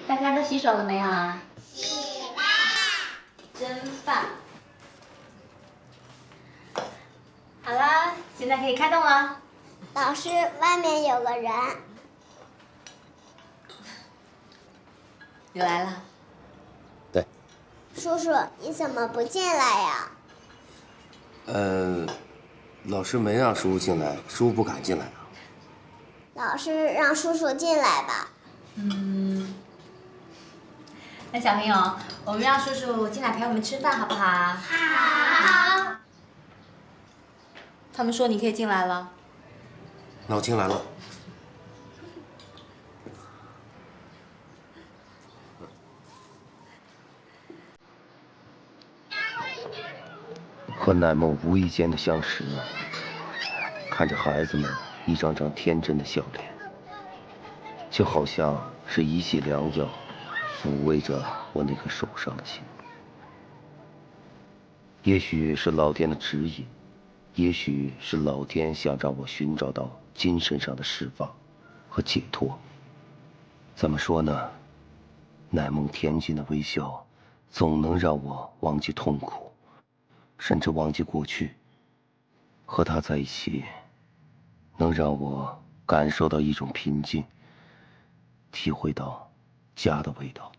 大家都洗手了没有啊？洗啦！真棒！好了，现在可以开动了。老师，外面有个人。又来了。对。叔叔，你怎么不进来呀？老师没让叔叔进来，叔叔不敢进来啊。老师让叔叔进来吧。那小朋友，我们让叔叔进来陪我们吃饭，好不好？好。他们说你可以进来了。那我进来了。和乃梦无意间的相识，看着孩子们一张张天真的笑脸，就好像是一剂良药，抚慰着我那颗受伤的心。也许是老天的指引，也许是老天想让我寻找到精神上的释放和解脱。怎么说呢？乃梦恬静的微笑，总能让我忘记痛苦，甚至忘记过去。和他在一起，能让我感受到一种平静，体会到家的味道。